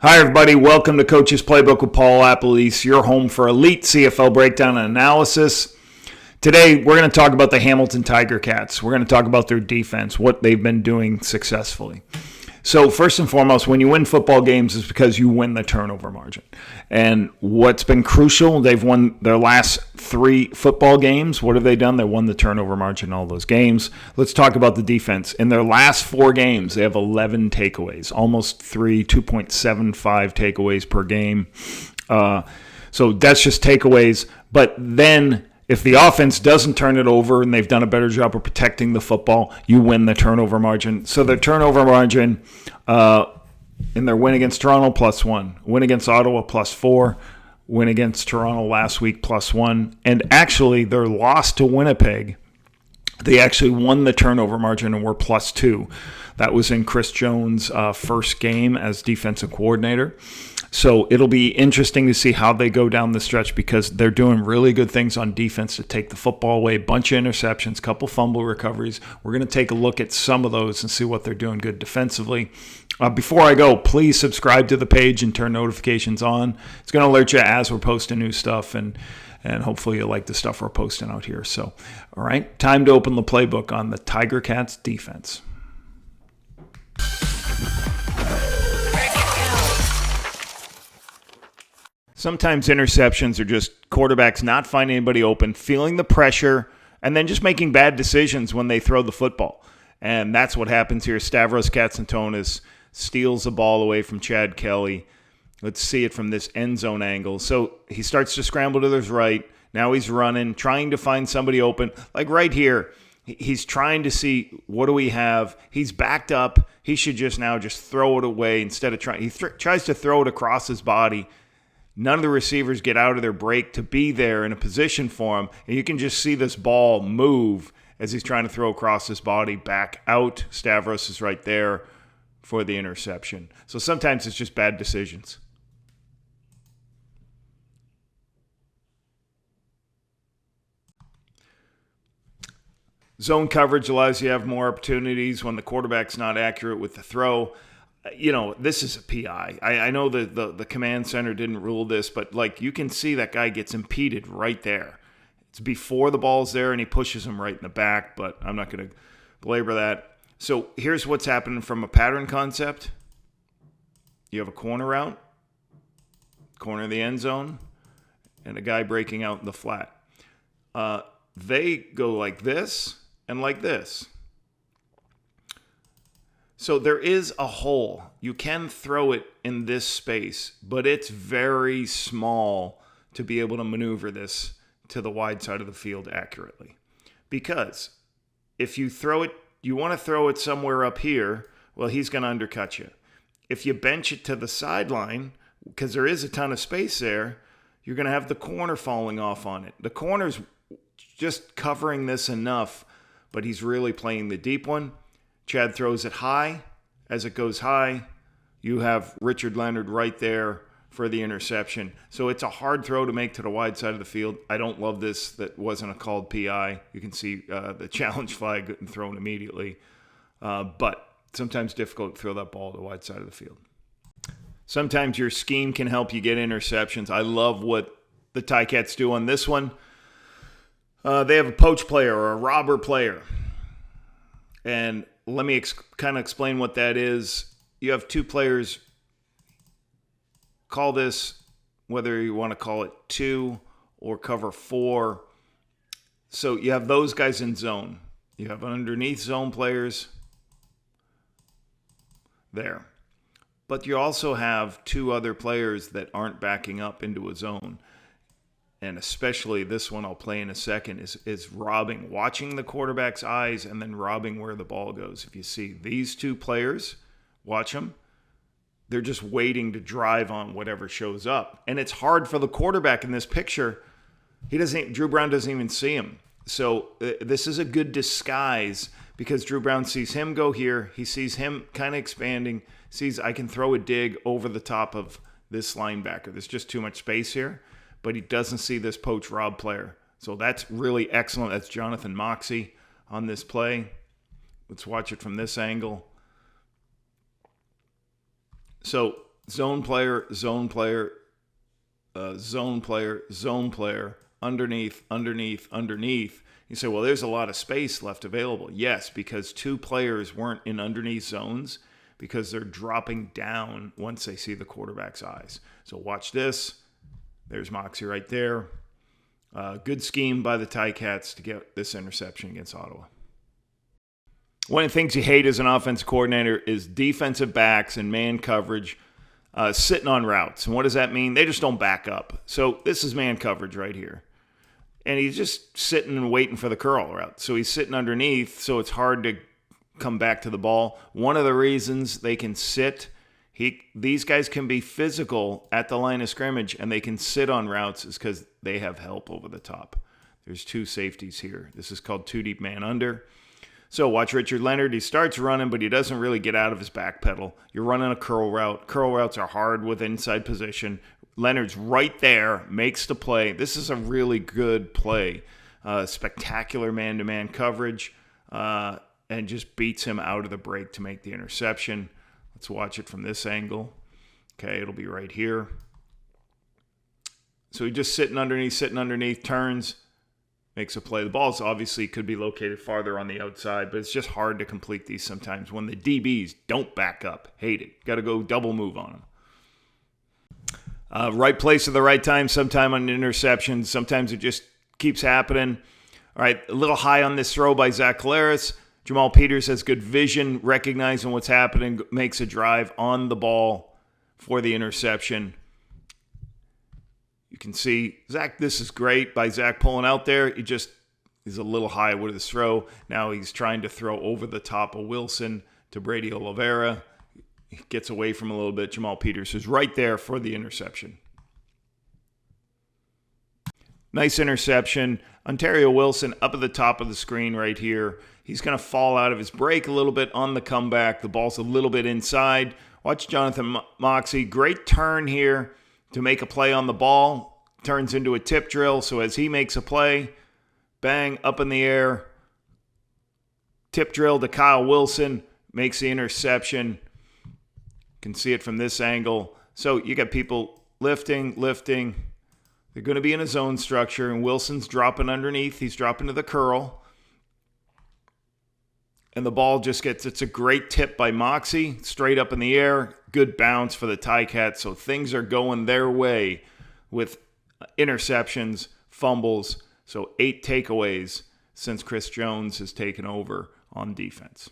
Hi, everybody. Welcome to Coach's Playbook with Paul LaPolice, your home for elite CFL breakdown and analysis. Today, we're going to talk about the Hamilton Tiger Cats. We're going to talk about their defense, what they've been doing successfully. So first and foremost, when you win football games, it's because you win the turnover margin. And what's been crucial, they've won their last 3 football games. What have they done? They won the turnover margin in all those games. Let's talk about the defense. In their last 4 games, they have 11 takeaways, almost 2.75 takeaways per game. So that's just takeaways. But then if the offense doesn't turn it over and they've done a better job of protecting the football, you win the turnover margin. So their turnover margin in their win against Toronto, +1. Win against Ottawa, +4. Win against Toronto last week, +1. And actually, their loss to Winnipeg, they actually won the turnover margin and were +2. That was in Chris Jones' first game as defensive coordinator. So it'll be interesting to see how they go down the stretch because they're doing really good things on defense to take the football away. Bunch of interceptions, couple fumble recoveries. We're going to take a look at some of those and see what they're doing good defensively. Before I go, please subscribe to the page and turn notifications on. It's going to alert you as we're posting new stuff, and hopefully you like the stuff we're posting out here. So, all right, time to open the playbook on the Tiger Cats defense. Sometimes interceptions are just quarterbacks not finding anybody open, feeling the pressure, and then just making bad decisions when they throw the football. And that's what happens here. Stavros Katsantonis steals the ball away from Chad Kelly. Let's see it from this end zone angle. So he starts to scramble to his right. Now he's running, trying to find somebody open. Like right here, he's trying to see, what do we have? He's backed up. He should just throw it away instead of trying. He tries to throw it across his body. None of the receivers get out of their break to be there in a position for him. And you can just see this ball move as he's trying to throw across his body back out. Stavros is right there for the interception. So sometimes it's just bad decisions. Zone coverage allows you to have more opportunities when the quarterback's not accurate with the throw. You know, this is a PI. I know the command center didn't rule this, but like you can see that guy gets impeded right there. It's before the ball's there, and he pushes him right in the back, but I'm not going to belabor that. So here's what's happening from a pattern concept. You have a corner route, corner of the end zone, and a guy breaking out in the flat. They go like this and like this. So there is a hole. You can throw it in this space, but it's very small to be able to maneuver this to the wide side of the field accurately. Because if you throw it, you want to throw it somewhere up here, well, he's going to undercut you. If you bench it to the sideline, because there is a ton of space there, you're going to have the corner falling off on it. The corner's just covering this enough, but he's really playing the deep one. Chad throws it high. As it goes high, you have Richard Leonard right there for the interception. So it's a hard throw to make to the wide side of the field. I don't love this. That wasn't a called PI. You can see the challenge flag getting thrown immediately. But sometimes difficult to throw that ball to the wide side of the field. Sometimes your scheme can help you get interceptions. I love what the Ticats do on this one. They have a poach player or a robber player. And let me kind of explain what that is. You have 2 players. Call this, whether you want to call it 2 or cover 4. So you have those guys in zone. You have underneath zone players there. But you also have 2 other players that aren't backing up into a zone. And especially this one I'll play in a second, is robbing, watching the quarterback's eyes and then robbing where the ball goes. If you see these 2 players, watch them. They're just waiting to drive on whatever shows up. And it's hard for the quarterback in this picture. Drew Brown doesn't even see him. So this is a good disguise because Drew Brown sees him go here. He sees him kind of expanding, sees I can throw a dig over the top of this linebacker. There's just too much space here. But he doesn't see this poach rob player. So that's really excellent. That's Jonathan Moxey on this play. Let's watch it from this angle. So zone player, zone player, zone player, zone player, underneath, underneath, underneath. You say, well, there's a lot of space left available. Yes, because two players weren't in underneath zones because they're dropping down once they see the quarterback's eyes. So watch this. There's Moxie right there. Good scheme by the Ticats to get this interception against Ottawa. One of the things you hate as an offensive coordinator is defensive backs and man coverage sitting on routes. And what does that mean? They just don't back up. So this is man coverage right here. And he's just sitting and waiting for the curl route. So he's sitting underneath, so it's hard to come back to the ball. One of the reasons they can sit, these guys can be physical at the line of scrimmage, and they can sit on routes is because they have help over the top. There's two safeties here. This is called two deep man under. So watch Richard Leonard. He starts running, but he doesn't really get out of his back pedal. You're running a curl route. Curl routes are hard with inside position. Leonard's right there, makes the play. This is a really good play. Spectacular man-to-man coverage, and just beats him out of the break to make the interception. Let's watch it from this angle. Okay, it'll be right here. So he's just sitting underneath, turns, makes a play. The ball's obviously could be located farther on the outside, but it's just hard to complete these sometimes when the DBs don't back up. Hate it. Got to go double move on them. Right place at the right time, sometime on interceptions. Sometimes it just keeps happening. All right, a little high on this throw by Zach Collaros. Jamal Peters has good vision, recognizing what's happening, makes a drive on the ball for the interception. You can see, Zach, this is great by Zach pulling out there. He's a little high with his throw. Now he's trying to throw over the top of Wilson to Brady Oliveira. He gets away from a little bit. Jamal Peters is right there for the interception. Nice interception. Ontario Wilson up at the top of the screen right here. He's going to fall out of his break a little bit on the comeback. The ball's a little bit inside. Watch Jonathan Moxie. Great turn here to make a play on the ball. Turns into a tip drill. So as he makes a play, bang, up in the air. Tip drill to Kyle Wilson. Makes the interception. Can see it from this angle. So you got people lifting. They're going to be in a zone structure, and Wilson's dropping underneath. He's dropping to the curl. And the ball just it's a great tip by Moxie, straight up in the air. Good bounce for the Ticats. So things are going their way with interceptions, fumbles. So 8 takeaways since Chris Jones has taken over on defense.